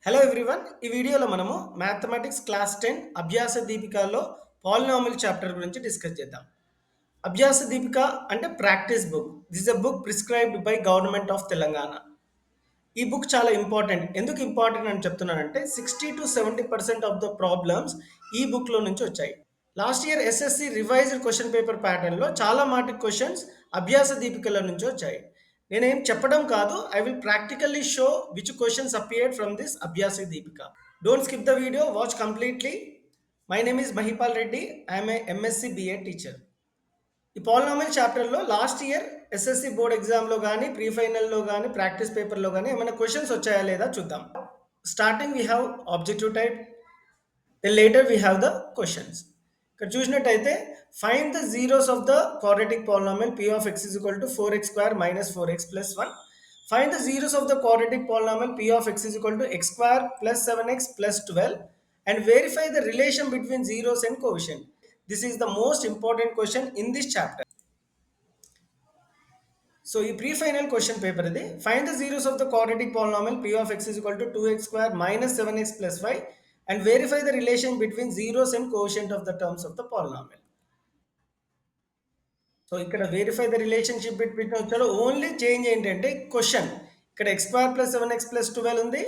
Hello everyone. ఈ వీడియోలో మనము మ్యాథమెటిక్స్ క్లాస్ 10 అభ్యాస దీపికలో పాలినామిల్ చాప్టర్ గురించి డిస్కస్ చేద్దాం. అభ్యాస దీపిక అంటే practice book. This is a book prescribed by government of Telangana. ఈ బుక్ చాలా ఇంపార్టెంట్. ఎందుకు ఇంపార్టెంట్ అని చెప్తున్నానంటే 60-70% ఆఫ్ ద ప్రాబ్లమ్స్ ఈ బుక్లో నుంచి వచ్చాయి. Last year SSC revised question paper ప్యాటర్న్లో చాలా మాటిక్ క్వశ్చన్స్ అభ్యాస దీపికల నుంచి వచ్చాయి. నేనేం చెప్పడం కాదు, I will practically show which questions appeared from this Abhyasa Deepika. Don't skip the video, watch completely. My name is Mahipal Reddy. I'm a MSc BA teacher. ఈ polynomial చాప్టర్లో లాస్ట్ ఇయర్ ఎస్ఎస్సి బోర్డ్ ఎగ్జామ్లో కానీ ప్రీ ఫైనల్లో కానీ ప్రాక్టీస్ పేపర్లో కానీ ఏమైనా క్వశ్చన్స్ వచ్చాయా లేదా చూద్దాం. Starting we have objective type, then later we have the questions. ఇక్కడ చూసినట్టయితే find the zeros of the quadratic polynomial p of x is equal to 4x square minus 4x plus 1. Find the zeros of the quadratic polynomial p of x is equal to x square plus 7x plus 12 and verify the relation between zeros and coefficient. This is the most important question in this chapter. So, ఈ pre final question paper ఇది. Find the zeros of the quadratic polynomial p of x is equal to 2x square minus 7x plus 5 and verify the relation between zeros and quotient of the terms of the polynomial. So ఇక్కడ verify the relationship between వచ్చాడు. Only change ఏంటంటే question ఇక్కడ x square plus 7x plus 12 ఉంది.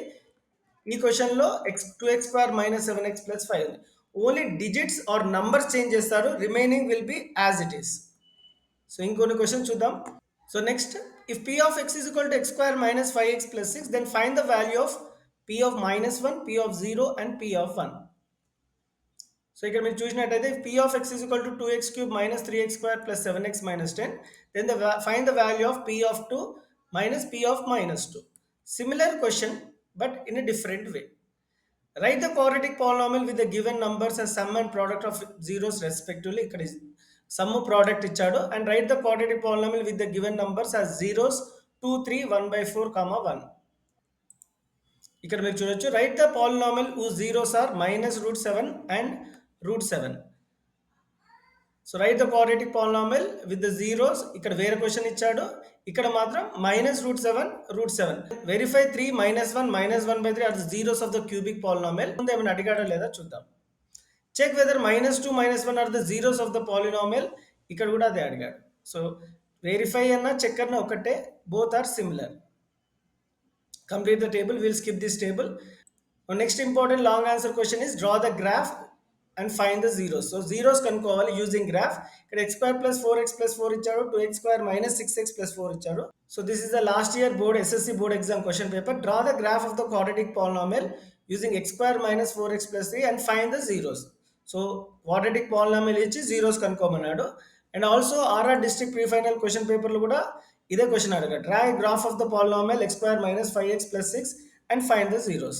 ఈ క్వశ్చన్లో x2x square minus 7x plus 5 ఉంది. Only digits are numbers change చేస్తారు, remaining will be as it is. So ఇంకొన్ని క్వశ్చన్ చూద్దాం. So next, if p of x is equal to x square minus 5x plus 6, then find the value of p of minus 1, p of 0 and p of 1. So ఇక్కడ మీరు చూసినట్టయితే p of x is equal to 2x cube minus 3x square plus 7x minus 10, then find the value of p of 2 minus p of minus 2. Similar question but in a different way. Write the quadratic polynomial with the given numbers as sum and product of zeros respectively. ఇక్కడ sum product ఇచ్చాడు. And write the quadratic polynomial with the given numbers as zeros 2, 3, 1/4, 1. ఇక్కడ మీరు చూడొచ్చు, write the polynomial whose zeros are minus root 7 and root 7. So write the quadratic polynomial with the zeros. ఇక్కడ వేరే question ఇచ్చాడు, ఇక్కడ మాత్రం minus root 7 root 7. Verify 3 minus 1 minus 1/3 are the zeros of the cubic polynomial. ముందు ఏమైనా అడిగాడో లేదా చూద్దాం. Check whether minus 2 minus 1 are the zeros of the polynomial. ఇక్కడ కూడా అదే అడిగాడు. సో వెరిఫై అన్న చెక్ అన్న ఒకటే, both are similar. Complete the table. We'll skip this table. Our next important long answer question is draw the graph and find the zeros. So zeros కనుక్కోవాలి using graph. ఇక్కడ x square plus 4x plus 4 ఇచ్చాడు, 2x square minus 6x plus 4 ఇచ్చాడు. So this is the last year board SSC board exam question paper. Draw the graph of the quadratic polynomial using x square minus 4x plus 3 and find the zeros. So quadratic polynomial ఇచ్చి zeros కనుక్కోమన్నాడు. And also RR district pre-final question paper లో కూడా ఇదే question అడిగాడు. Draw graph of the polynomial x square minus 5x plus 6 and find the zeros.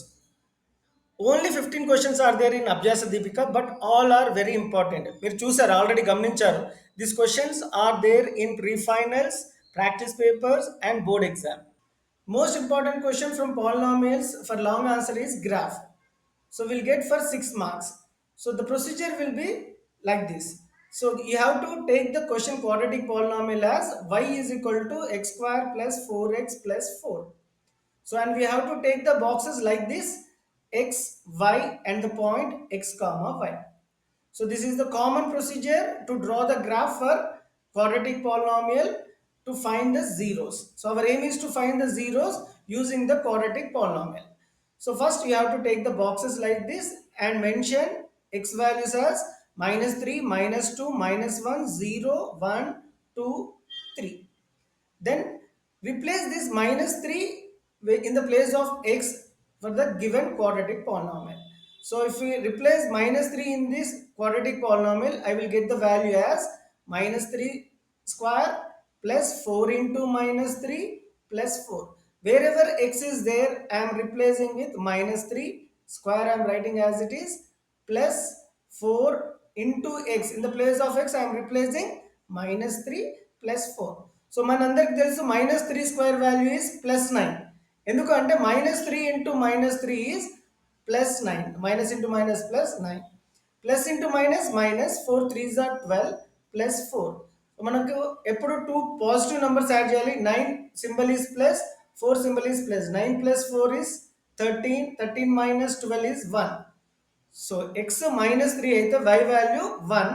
Only 15 questions are there in Abhyasa Deepika, but all are very important. మీరు చూసారు, already గమనించారు. This questions are there in pre finals, practice papers and board exam. Most important question from polynomials for long answer is graph. So we'll get for 6 marks. So the procedure will be like this. So you have to take the question quadratic polynomial as y is equal to x square plus 4x plus 4. So and we have to take the boxes like this, x, y and the point x comma y. So this is the common procedure to draw the graph for quadratic polynomial to find the zeros. So our aim is to find the zeros using the quadratic polynomial. So first you have to take the boxes like this and mention x values as minus 3, minus 2, minus 1, 0, 1, 2, 3. Then replace this minus 3 in the place of x for the given quadratic polynomial. So if we replace minus 3 in this quadratic polynomial, I will get the value as minus 3 square plus 4 into minus 3 plus 4. Wherever x is there, I am replacing with minus 3 square, I am writing as it is, plus 4 into x. In the place of x, I am replacing minus 3 plus 4. So మనందరికి తెలుసు minus 3 square value is plus 9. ఎందుకంటే minus 3 into minus 3 is plus 9. Minus into minus plus 9. Plus into minus minus 4 3s are 12 plus 4. మనకు ఎప్పుడు 2 positive numbers add చేయాలి. 9 symbol is plus, 4 symbol is plus. 9 plus 4 is 13 minus 12 is 1. So x minus 3 అయితే y value 1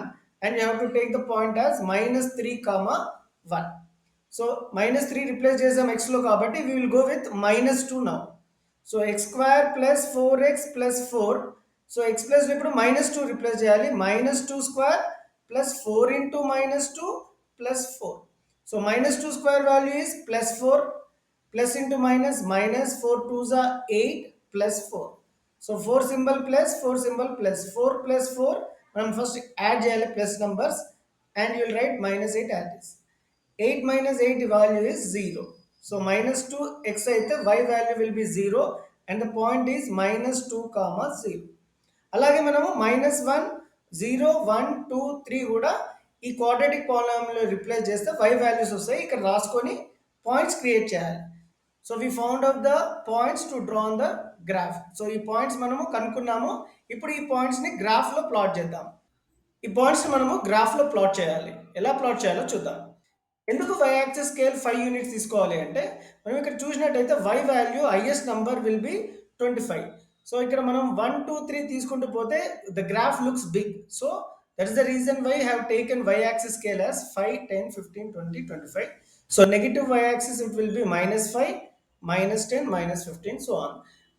and you have to take the point as minus 3 comma 1. So minus 3 replace చేసాం x లో కాబట్టి we will go with minus 2 now. So x square plus 4x plus 4. So x plus ఇప్పుడు minus 2 replace చేయాలి. Minus 2 square plus 4 into minus 2 plus 4. So minus 2 square value is plus 4 plus into minus minus 4 2s are 8 plus 4. So 4 symbol plus 4 symbol plus 4 plus 4 మనం first add చేయాలి plus numbers and you will write minus 8 as this. 8 minus 8 value is 0. So minus 2 x అయితే y value will be 0 and the point is minus 2 comma 0. అలాగే మనము minus 1 0 1 2 3 కూడా ఈ quadratic polynomial replace చేస్తే 5 values వస్తాయి. ఇక్కడ రాసుకొని పాయింట్స్ క్రియేట్ చేయాలి. So we found out the points to draw on the graph. So ఈ పాయింట్స్ మనము కనుక్కున్నాము. ఇప్పుడు ఈ పాయింట్స్ని గ్రాఫ్లో ప్లాట్ చేద్దాం. ఈ పాయింట్స్ మనము గ్రాఫ్లో ప్లాట్ చేయాలి. ఎలా ప్లాట్ చేయాలో చూద్దాం. ఎందుకు y యాక్సిస్ స్కేల్ 5 యూనిట్స్ తీసుకోవాలి అంటే మనం ఇక్కడ చూసినట్టయితే y value highest number will be 25. So ఇక్కడ మనం 1 2 3 తీసుకుంటూ పోతే the graph looks big. So that is the reason why have taken y axis scale as 5 10 15 20 25. So negative y axis it will be -5 -10 -15 so on.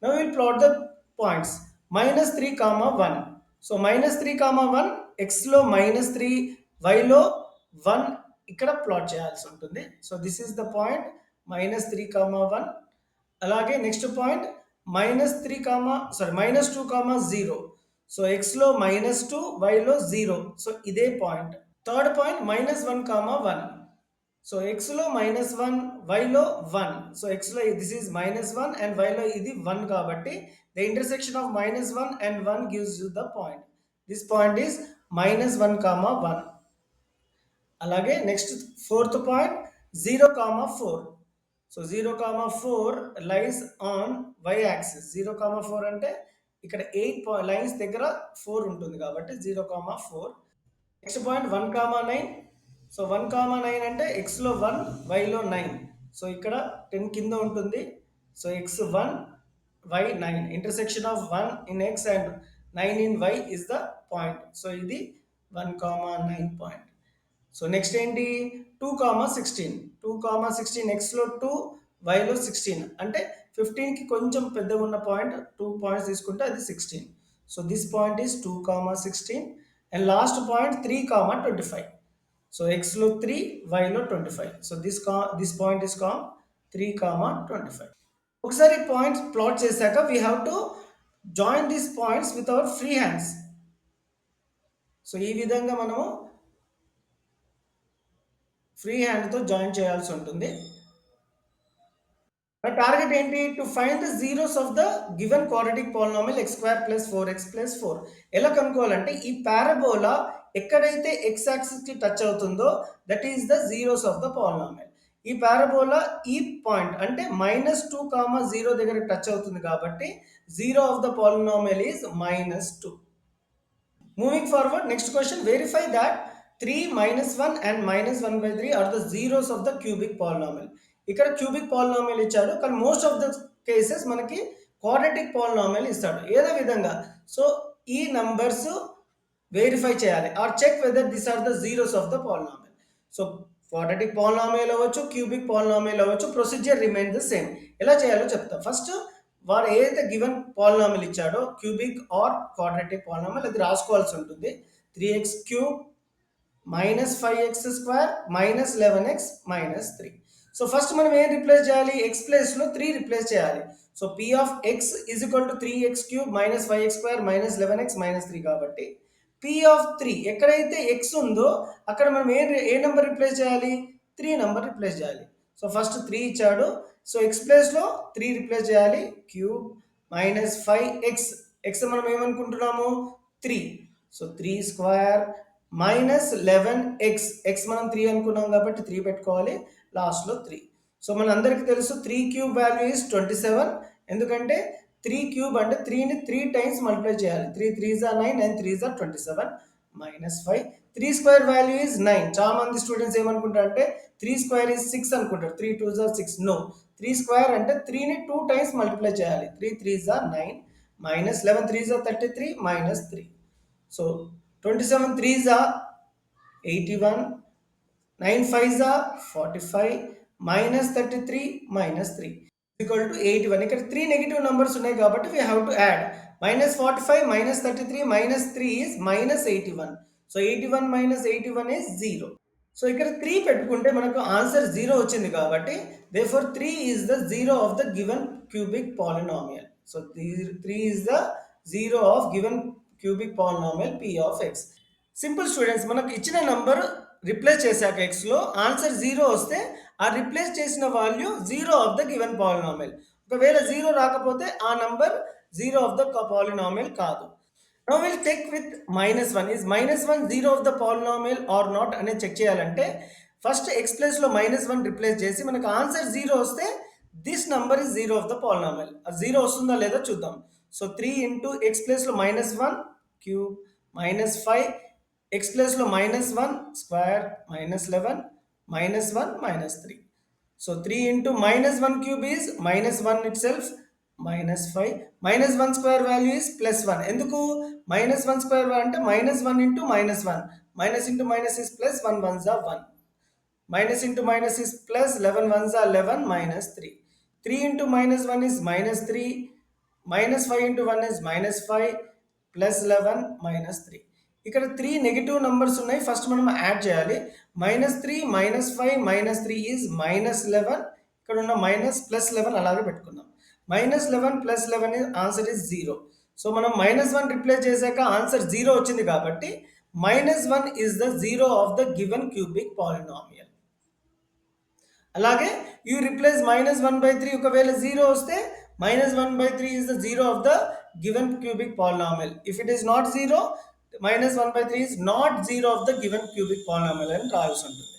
Now we will plot the points -3 comma 1. So -3 comma 1 x లో -3 y లో 1 ఇక్కడ plot చేయాల్సి ఉంటుంది. So this is the point -3 comma 1. అలాగే next point -2 comma 0. So x లో -2 y లో 0. So ఇదే point. Third point -1 comma 1. So x లో -1 y లో 1. సో x లో దిస్ ఈస్ -1 అండ్ y లో ఇది 1 కాబట్టి the intersection of -1 and 1 gives you the point. This point is -1 comma 1. అలాగే next fourth point 0 comma 4. So 0 comma 4 lies on y axis. 0 comma 4 అంటే ఇక్కడ 8 lines దగ్గర 4 ఉంటుంది కాబట్టి 0 comma 4. Next point 1 comma 9. So 1 comma 9 అంటే x లో 1 y లో 9. So ఇక్కడ 10 కింద ఉంటుంది. So x 1 y 9. Intersection of 1 in x and 9 in y is the point. So ఇది 1 కామా 9 పాయింట్. సో నెక్స్ట్ ఏంటి 2 కామా 16. 2 కామా 16 x లో 2 y లో 16 అంటే 15కి కొంచెం పెద్దగా ఉన్న పాయింట్ 2 పాయింట్స్ తీసుకుంటే అది 16. So this point is 2 comma 16 and last point 3 comma 25. So x లో 3 y లో 25. So this point is com 3 comma 25. ఒకసారి పాయింట్స్ ప్లాట్ చేశాక we have to join these points with our free hands. So ఈ విధంగా మనము free హ్యాండ్తో join చేయాల్సి ఉంటుంది. టార్గెట్ ఏంటి to find the zeros of the given quadratic polynomial x square plus 4x plus 4. ఎలా కనుక్కోవాలంటే ఈ పారాబోలా ఎక్కడైతే x యాక్సిస్ కి టచ్ అవుతుందో that is the zeros of the polynomial. ఈ పారాబోలా ఈ పాయింట్ అంటే -2 కామా 0 దగ్గర టచ్ అవుతుంది కాబట్టి zero of the polynomial is -2. Moving forward, next question, verify that 3 -1 and -1/3 are the zeros of the cubic polynomial. ఇక్కడ cubic polynomial ఇచ్చాడు కానీ most of the cases మనకి క్వాడ్రాటిక్ పాలినామియల్ ఇస్తాడు. ఏదో విధంగా సో ఈ నంబర్స్ వెరిఫై చేయాలి or check whether this are the zeros of the polynomial. So quadratic polynomial అవ్వచ్చు, క్యూబిక్ పాలినామియల్ అవ్వచ్చు, ప్రొసీజర్ రిమైన్ ద సేమ్. ఎలా చేయాలో చెప్తా. ఫస్ట్ వాడు ఏదైతే గివెన్ పాలినామియల్ ఇచ్చాడో క్యూబిక్ ఆర్ క్వాడ్రాటిక్ పాలినామియల్ అది రాసుకోవాల్సి ఉంటుంది. 3x³ -5x² -11x -3. So first మనం ఏం రిప్లేస్ చేయాలి x ప్లేస్లో 3 రిప్లేస్ చేయాలి. So p of x is equal to 3x³ -5x² -11x -3 కాబట్టి p ఆఫ్ 3 ఎక్కడైతే x ఉందో అక్కడ మనం ఏ నెంబర్ రిప్లేస్ చేయాలి 3 నెంబర్ రిప్లేస్ చేయాలి. సో ఫస్ట్ 3 ఇచ్చాడు. సో x ప్లేస్లో 3 రిప్లేస్ చేయాలి. క్యూబ్ -5x x మనం ఏమనుకుంటున్నాము 3. సో 3 స్క్వేర్ -11x x మనం 3 అనుకున్నాం కాబట్టి 3 పెట్టుకోవాలి లాస్ట్లో 3. సో మన అందరికి తెలుసు 3³ వాల్యూ ఈజ్ 27. ఎందుకంటే 3³ అంటే 3ని 3 టైమ్స్ మల్టిప్లై చేయాలి. 3 3s are 9 and 3s are 27 -5. 3 square value is 9. చాలా మంది స్టూడెంట్స్ ఏమనుకుంటారు అంటే 3 స్క్వేర్ ఈజ్ 6 అనుకుంటారు. 3 2s are 6. నో, 3 స్క్వేర్ అంటే 3ని 2 టైమ్స్ మల్టిప్లై చేయాలి. 3 3 9 minus 11 3 33 minus 3. So 27 3 81, 9 5 45 minus 33 minus 3 equal to 81. ఇక్కడ 3 నెగటివ్ నంబర్స్ ఉన్నాయి కాబట్టి we have to add. Minus 45 minus 33 minus 3 is minus 81. So 81 minus 81 is 0. So ఇక్కడ 3 పెట్టుకుంటే మనకు ఆన్సర్ 0 వచ్చింది కాబట్టి therefore 3 is the 0 of the given cubic polynomial. So 3 is the 0 of given cubic polynomial p of x. Simple students, మనకు ఇచ్చిన number replace చేశాక ఎక్స్లో answer 0 వస్తే ఆ రిప్లేస్ చేసిన value 0 of the given polynomial. ఒకవేళ 0 రాకపోతే ఆ నంబర్ 0 ఆఫ్ ద పాలినామిల్ కాదు. Now we'll check with minus 1. Is minus 1 0 of the polynomial or not అనేది చెక్ చేయాలంటే ఫస్ట్ x ప్లేస్ లో -1 రిప్లేస్ చేసి మనకు ఆన్సర్ 0 వస్తే this number is 0 of the polynomial. ఆ 0 వస్తుందా లేదా చూద్దాం. సో 3 ఇంటూ x ప్లేస్ లో -1 క్యూబ్ -5 x ప్లేస్ లో -1 square -11 -1 -3. So 3 into -1 cube is -1 itself -5 -1 square value is +1. ఎందుకు -1 square అంటే -1 into -1 minus into minus is plus 1 ones are 1 minus into minus is plus 11 ones are 11 minus 3 3 into -1 is -3 -5 into 1 is -5 plus 11 -3. ఇక్కడ 3 negative numbers ఉన్నాయి. First మనం add చేయాలి. -3 -5 -3 is -11. ఇక్కడ ఉన్న minus plus 11 అలాగే పెట్టుకుందాం. -11 plus 11 is answer is 0. So మనం -1 replace చేశాక ఆన్సర్ 0 వచ్చింది కాబట్టి -1 is the 0 of the given cubic polynomial. అలాగే యూ రిప్లేస్ -1/3 ఒకవేళ 0 వస్తే -1/3 is the 0 of the given cubic polynomial. If it is not 0, -1/3 is not 0 of the given cubic polynomial అని రాయాల్సి ఉంటుంది.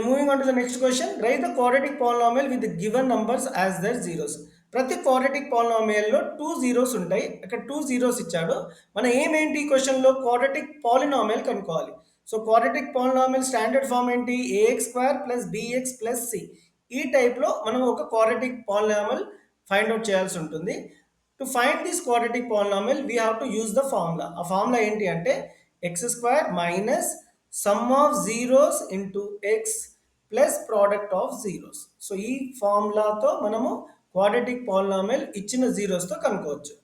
Moving on to the next question, write the quadratic polynomial with the given numbers as their zeros. ప్రతి quadratic పాలినామియల్లో 2 zeros ఉంటాయి. అక్కడ 2 zeros ఇచ్చాడు. మన ఏంటి ఈ క్వశ్చన్లో క్వాడ్రాటిక్ పాలినామియల్ కనుక్కోవాలి. So quadratic polynomial standard form ఏంటి? ax² + bx + c. ఈ టైప్లో మనం ఒక క్వాడ్రాటిక్ పాలినామియల్ ఫైండ్ అవుట్ చేయాల్సి ఉంటుంది. To find this quadratic polynomial we have to use the formula. ఆ ఫార్ములా ఏంటి అంటే x² - sum of zeros into x plus product of zeros. So ఈ ఫార్ములాతో మనము క్వాడ్రాటిక్ పాలినామియల్ ఇచ్చిన జీరోస్తో కనుక్కోవచ్చు.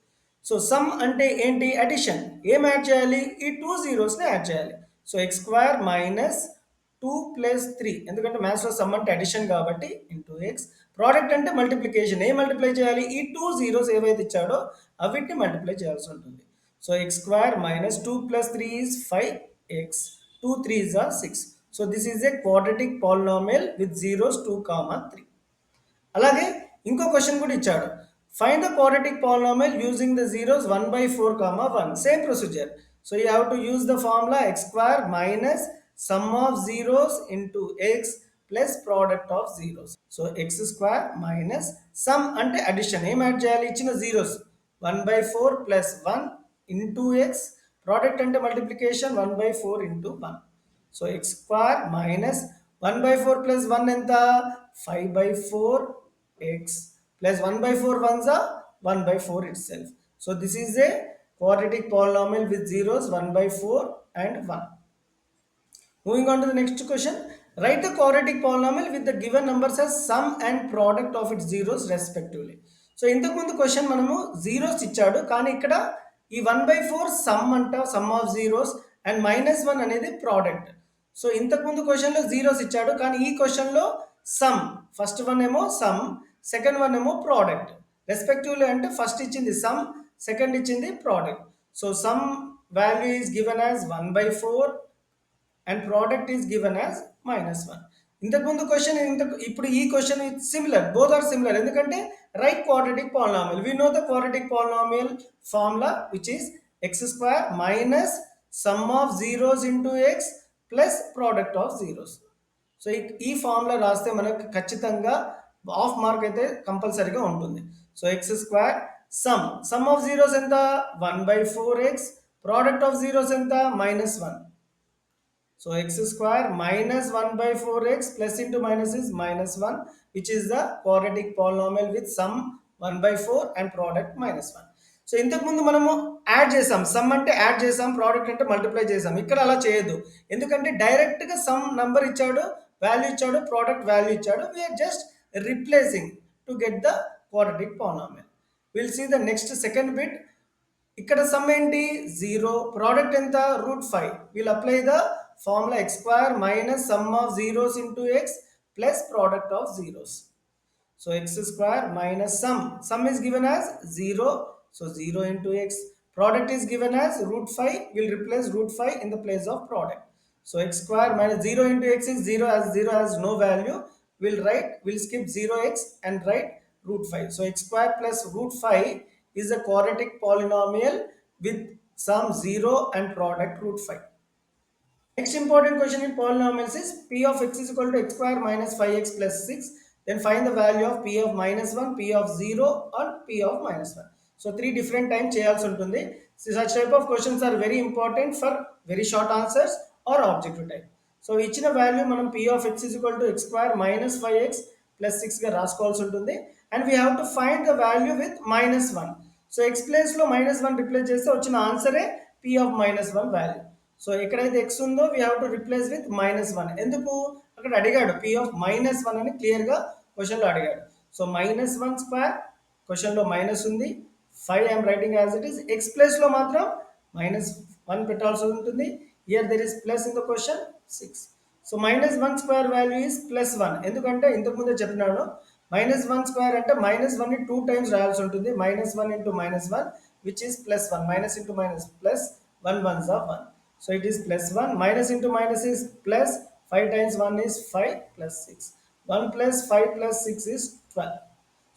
సో సమ్ అంటే ఏంటి? అడిషన్. ఏం యాడ్ చేయాలి? ఈ 2 జీరోస్ని యాడ్ చేయాలి. సో x² - 2 + 3, ఎందుకంటే మ్యాథ్స్లో సమ్ అంటే అడిషన్ కాబట్టి ఇంటూ ఎక్స్. ప్రోడక్ట్ అంటే మల్టిప్లికేషన్. ఏం మల్టిప్లై చేయాలి? ఈ 2 జీరోస్ ఏవైతే ఇచ్చాడో అవిటిని మల్టిప్లై చేయాల్సి ఉంటుంది. So x² - 2 + 3 is 5x. 2 3s are 6. So this is a quadratic polynomial with zeros 2, 3. అలాగే ఇంకో క్వశ్చన్ కూడా ఇచ్చాడు. Find the quadratic polynomial using the zeros 1/4, 1. Same procedure. So you have to use the formula x² - sum of zeros into x plus product of zeros. So x² - some అంటే addition. ఏం add చేయాలి? ఇచ్చిన zeros 1/4 + 1 into X. Product అంటే multiplication 1/4 into 1. So x² - 1/4 + 1 ఎంత? 5/4 x plus 1/4 ones are 1/4 itself. So this is a quadratic polynomial with zeros 1/4 and 1. Moving on to the next question. Write the quadratic polynomial with the given numbers as sum and product of its zeros respectively. So ఇంతకుముందు question మనము zeros ఇచ్చాడు, కానీ ఇక్కడ ఈ 1/4 some అంట, some of zeros, and -1 అనేది product. So ఇంతకుముందు క్వశ్చన్లో జీరోస్ ఇచ్చాడు, కానీ ఈ క్వశ్చన్లో సమ్. ఫస్ట్ వన్ ఏమో సమ్, సెకండ్ వన్ ఏమో ప్రోడక్ట్. రెస్పెక్టివ్లీ అంటే ఫస్ట్ ఇచ్చింది సమ్, సెకండ్ ఇచ్చింది product. So sum value is given as 1/4 and product is given as -1. ఇంతకుముందు క్వశ్చన్ ఇప్పుడు ఈ question similar, both are similar. ఎందుకంటే right quadratic polynomial. We know the quadratic polynomial formula which is x² - sum of zeros into x plus product of zeros. So ఈ formula రాస్తే మనకు ఖచ్చితంగా half mark అయితే కంపల్సరీగా ఉంటుంది. So x² some of zeros ఎంత? 1/4x. Product of zeros ఎంత? -1. So x square minus 1 by 4x plus into minus is minus 1, which is the quadratic polynomial with sum 1 by 4 and product minus 1. So ఇంతకు ముందు మనము add చేసాం, some అంటే add చేసాం, product అంటే multiply చేసాం. ఇక్కడ అలా చేయొద్దు, ఎందుకంటే డైరెక్ట్గా సమ్ నంబర్ ఇచ్చాడు, వాల్యూ ఇచ్చాడు, ప్రోడక్ట్ వాల్యూ ఇచ్చాడు. We are just replacing to get the quadratic polynomial. We'll see the next second bit. ఇక్కడ సమ్ ఏంటి, జీరో, ప్రోడక్ట్ ఎంత, √5. Will apply the formula x square minus sum of zeros into x plus product of zeros. So x square minus sum is given as 0, so 0 into x. Product is given as √5, we'll replace √5 in the place of product. So x square minus 0 into x is 0, as 0 has no value, we'll skip 0x and write √5. So x square plus √5 is a quadratic polynomial with sum 0 and product √5. Next important question in polynomials is p of x is equal to x square minus 5x plus 6. Then find the value of p of minus 1, p of 0 and p of minus 1. So three different times cheyalsi untundi. So such type of questions are very important for very short answers or objective type. So ఇచ్చిన value మనం p of x is equal to x square minus 5x plus 6 గా రాసుకోవాల్సి ఉంటుంది. And we have to find the value with minus 1. So x place లో minus 1 replace చేస్తే వచ్చిన ఆన్సరే p of minus 1 value. So ఎక్కడైతే x ఉందో we have to replace with minus 1. ఎందుకు, అక్కడ అడిగాడు p ఆఫ్ మైనస్ 1 అని క్లియర్గా క్వశ్చన్లో అడిగాడు. సో మైనస్ 1 స్క్వేర్, క్వశ్చన్లో మైనస్ ఉంది, 5 I'm writing as it is. X ప్లేస్లో మాత్రం మైనస్ 1 పెట్టాల్సి ఉంటుంది. Here there is plus in the question 6. So minus 1 square value is plus 1. ఎందుకంటే ఇంతకుముందే చెప్పినాడు, మైనస్ 1 స్క్వేర్ అంటే మైనస్ 1ని 2 టైమ్స్ రాయాల్సి ఉంటుంది. Minus 1 into minus 1 which is plus 1. Minus into minus plus, 1 ones are 1. So it is plus 1. Minus into minus is plus. 5 times 1 is 5 plus 6. 1 plus 5 plus 6 is 12.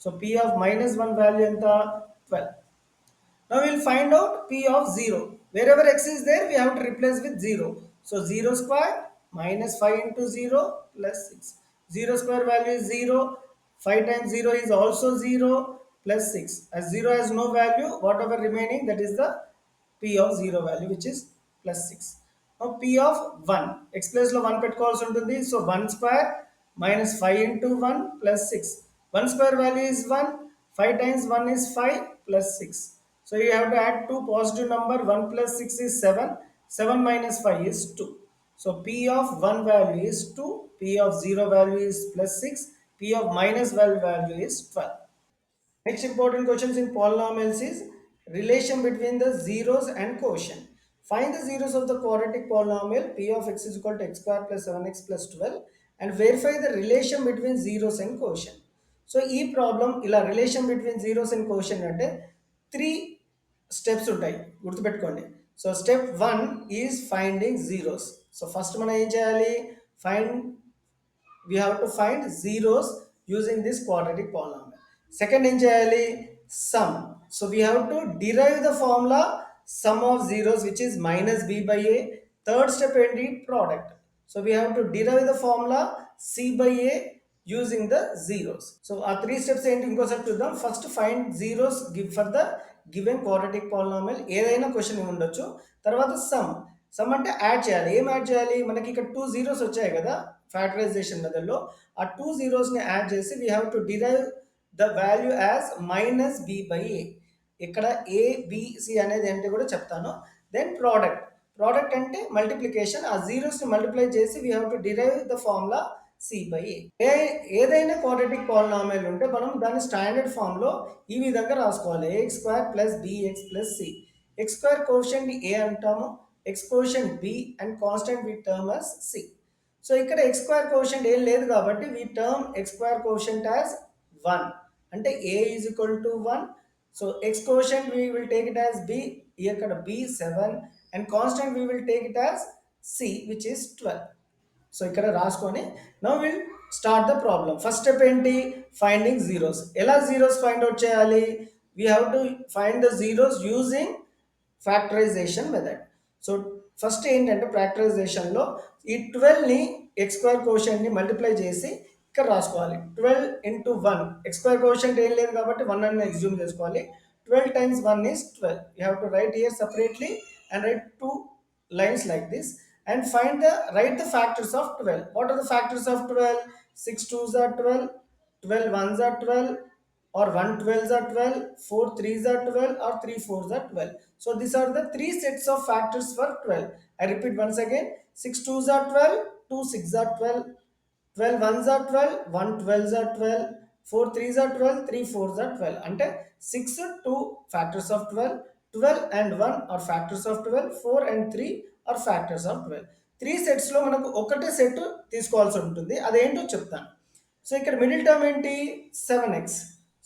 So p of minus 1 value enta 12. Now we'll find out p of 0. Wherever x is there, we have to replace with 0. So 0 square minus 5 into 0 plus 6. 0 square value is 0. 5 times 0 is also 0 plus 6. As 0 has no value, whatever remaining, that is the p of 0 value, which is plus 6. Now p of 1, x place లో 1 పెట్టుకోవాల్సి ఉంటుంది. So 1 square minus 5 into 1 plus 6. 1 square value is 1. 5 times 1 is 5 plus 6. So you have to add two positive number. 1 plus 6 is 7. 7 minus 5 is 2. So p of 1 value is 2. P of 0 value is plus 6. P of minus value is 12. Next important questions in polynomials is relation between the zeros and quotient. Find the zeros of the quadratic polynomial p of x is equal to x square plus 7x plus 12 and verify the relation between zeros and quotient. So ఈ problem ఇలా relation between zeros and quotient అంటే 3 steps ఉంటాయి, గుర్తుపెట్టుకోండి. So step 1 is finding zeros. So first మనం ఏం చేయాలి, we have to find zeros using this quadratic polynomial. Second ఏం చేయాలి, sum. So we have to derive the formula sum of zeros, which is minus b by a. Third step ఏంటి, product. So we have to derive the formula c by a using the zeros. So ఆ 3 steps ఏంటి ఇంకోసారి చూద్దాం. First find zeros for the given quadratic polynomial. ఏదైనా question ఉండొచ్చు. తర్వాత some అంటే add చేయాలి. ఏం యాడ్ చేయాలి, మనకి ఇక్కడ 2 జీరోస్ వచ్చాయి కదా ఫ్యాక్టరైజేషన్ మెథడ్లో. ఆ 2 జీరోస్ని యాడ్ చేసి we have to derive the value as minus b by a. ఇక్కడ ఏబిసి అనేది అంటే కూడా చెప్తాను. దెన్ ప్రోడక్ట్ అంటే మల్టిప్లికేషన్. ఆ జీరోస్ని మల్టిప్లై చేసి we have to derive the formula c by a. ఏదైనా క్వాడ్రాటిక్ పాలినామియల్ ఉంటే మనం దాన్ని స్టాండర్డ్ ఫామ్లో ఈ విధంగా రాసుకోవాలి. A x square plus b x plus c. X square coefficient a అంటాము, x coefficient b and constant we term as c. So ఇక్కడ ఎక్స్ స్క్వేర్ కోషెంట్ ఏం లేదు కాబట్టి we term x square coefficient as 1. అంటే a is equal to 1. So x quotient we will take it as b. ఇక్కడ b 7 and constant we will take it as c, which is 12. So ఇక్కడ రాసుకొని now will start the problem. First step ఏంటి, finding zeros. ఎలా zeros find out చేయాలి, we have to find the zeros using factorization method. So first ఏంటంటే ఫ్యాక్టరైజేషన్లో ఈ 12ని x square కోషెంట్ని మల్టిప్లై చేసి ఇక్కడ రాసుకోవాలి. 12 into 1, ఎక్స్ స్క్వేర్ కోషెంట్ ఏం లేదు కాబట్టి 1 అని ఎగ్జ్యూమ్ చేసుకోవాలి. 12 times 1 is 12. You have to write here separately and write 2 lines like this. and write the factors of 12. What are the factors of 12? 6 twos are 12, 12 ones are 12, or 1 twelves are 12, 4 threes are 12, or 3 fours are 12. So these are the three sets of factors for 12. I repeat once again: 6 twos are 12, 2 6 are 12, 12 ones are 12, 1 twelves are 12, 4 threes are 12, 3 fours are 12. అంటే 6 2 factors of 12, 12 and 1 are factors of 12, 4 and 3 are factors of 12. Three సెట్స్లో మనకు ఒకటే set తీసుకోవాల్సి ఉంటుంది, అదేంటో చెప్తాను. So ఇక్కడ middle term ఏంటి? 7x.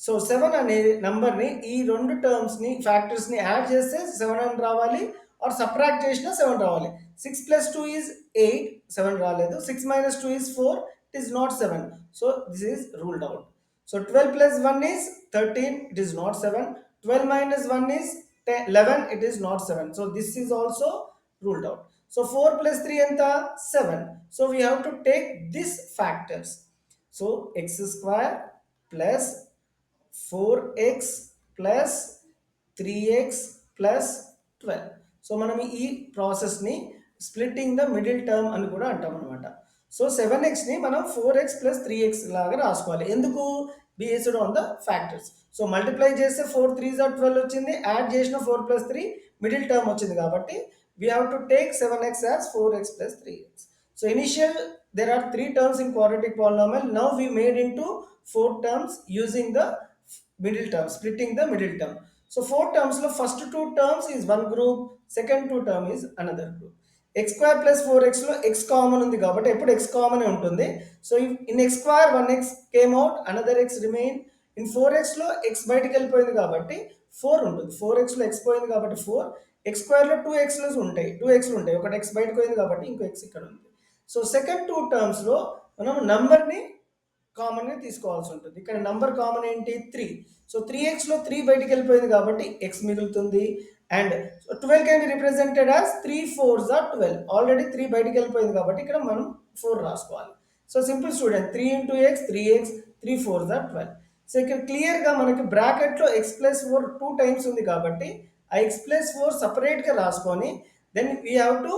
So 7 అనే నంబర్ని, ఈ రెండు టర్మ్స్ని, ఫ్యాక్టర్స్ని యాడ్ చేస్తే 7 అని రావాలి, ఆర్ సబ్ట్రాక్ట్ చేసినా 7 రావాలి. 6 ప్లస్ 2 ఈజ్ 8, 7 రాలేదు. 6 minus 2 is 4, it is not 7. So this is ruled out. So 12 plus 1 is 13, it is not 7. 12 minus 1 is 10, 11, it is not 7. So this is also ruled out. So 4 plus 3 enta 7. So we have to take these factors. So x square plus 4x plus 3x plus 12. So మనం ఈ ప్రాసెస్ని splitting the middle term అని కూడా అంటాం అనమాట. So 7xని మనం 4x plus 3x లాగా రాసుకోవాలి. ఎందుకు? Based on the factors. So multiply చేస్తే 4 3s ఆర్ 12 వచ్చింది, యాడ్ చేసిన 4 ప్లస్ 3 మిడిల్ టర్మ్ వచ్చింది, కాబట్టి we have to take 7x as 4x plus 3x. So initial there are 3 terms in quadratic polynomial. Now we made into 4 terms using the middle term, splitting the middle term. So 4 terms lo first 2 terms is one group, second 2 term is another group. x square plus 4x లో x common ఉంది కాబట్టి ఎప్పుడు x common ఉంటుంది. So in x square 1x came out, another x remain. In 4x లో x బయటికి వెళ్ళిపోయింది కాబట్టి 4 ఉంటుంది. 4x లో x పోయింది కాబట్టి 4. x square లో 2x ఉంటాయి, 2x ఉంటాయి, ఒకటి x బయటకు పోయింది కాబట్టి ఇంకో x ఇక్కడ ఉంది. సో సెకండ్ 2 టర్మ్స్ లో మనం నంబర్ని కామన్ గా తీసుకోవాల్సి ఉంటుంది. ఇక్కడ నంబర్ కామన్ ఏంటి? 3. సో 3x లో 3 బయటికి వెళ్ళిపోయింది కాబట్టి x మిగులుతుంది. And 12 can be represented as 3 4s are 12. Already 3 బయటికి వెళ్ళిపోయింది కాబట్టి ఇక్కడ మనం 4 రాసుకోవాలి. So simple student, 3 into x 3x, 3 4s are 12. So ఇక్కడ క్లియర్ గా మనకి బ్రాకెట్ లో x ప్లస్ 4 2 టైమ్స్ ఉంది కాబట్టి ఆ x ప్లస్ 4 సపరేట్ గా రాసుకొని then we have to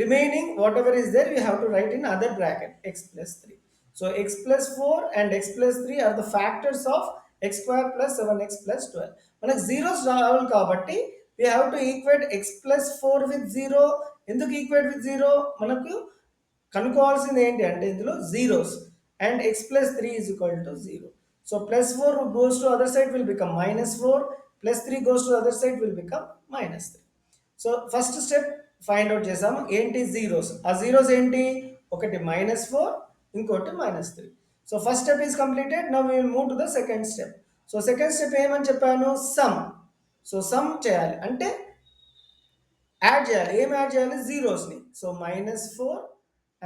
remaining whatever is there we have to write in other bracket x plus 3. So x plus 4 and x plus 3 are the factors of x square plus 7x plus 12. మనకు zeros రావాలి కాబట్టి we have to equate x plus 4 with 0. ఎందుకు equate with 0? మనకు కనుక్కోవాల్సింది ఏంటి అంటే ఇందులో zeros, and x plus 3 is equal to 0. So plus 4 goes to other side will become minus 4, plus 3 goes to other side will become minus 3. So first step find out చేసాము. ఏంటి? Zeros. ఆ zeros ఏంటి? ఒకటి -4, ఇంకోటి -3. So first step is completed. Now we will move to the second step. So second step ఏమని చెప్పాను? Some. So some చేయాలి అంటే యాడ్ చేయాలి. ఏం యాడ్ చేయాలి? జీరోస్ని. So -4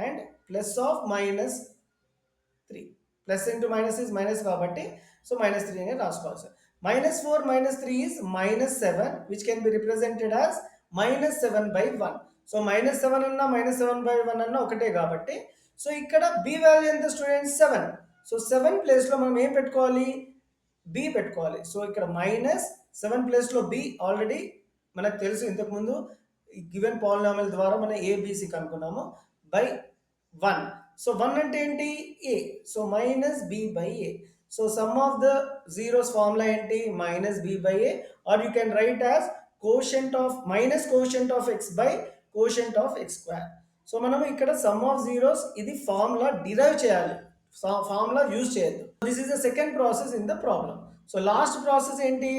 and plus of -3. Plus into minus is minus కాబట్టి సో -3 అనేది రాసుకోవాలి sir. -4 -3 is -7, which can be represented as -7/1. So -7 అన్నా -7/1 అన్నా ఒకటే కాబట్టి సో ఇక్కడ b వాల్యూ ఎంత స్టూడెంట్స్? 7. సో 7 ప్లేస్లో మనం ఏం పెట్టుకోవాలి? b పెట్టుకోవాలి. సో ఇక్కడ -7 ప్లేస్లో b ఆల్రెడీ మనకు తెలుసు, ఇంతకుముందు గివెన్ పాలినామియల్ ద్వారా మనం ABC కనుక్కున్నాము బై 1. సో 1 అంటే ఏంటి? a. So -b/a. So sum of the zeros formula ఏంటి? -b/a, or you can write as quotient of quotient of x by quotient of x square. So మనం ఇక్కడ sum of zeros ఇది formula derive చేయాలి, formula use చేయొద్దు. This is the second process in the problem. So last process ఏంటి?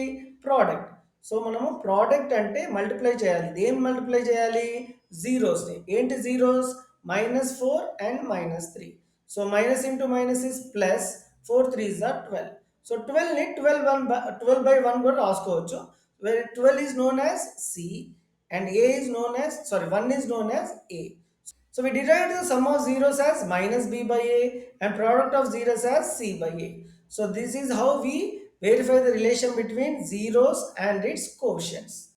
Product. So మనము product అంటే multiply చేయాలి. ఏం మల్టిప్లై చేయాలి? జీరోస్ని. ఏంటి zeros? -4 and -3. So minus into minus is plus, 4 3s are 12. So 12ని 12/1 కూడా రాసుకోవచ్చు. where 12 is known as C and A is known as, 1 is known as A. So we derived the sum of zeros as -b/a and product of zeros as c/a. So this is how we verify the relation between zeros and its quotients.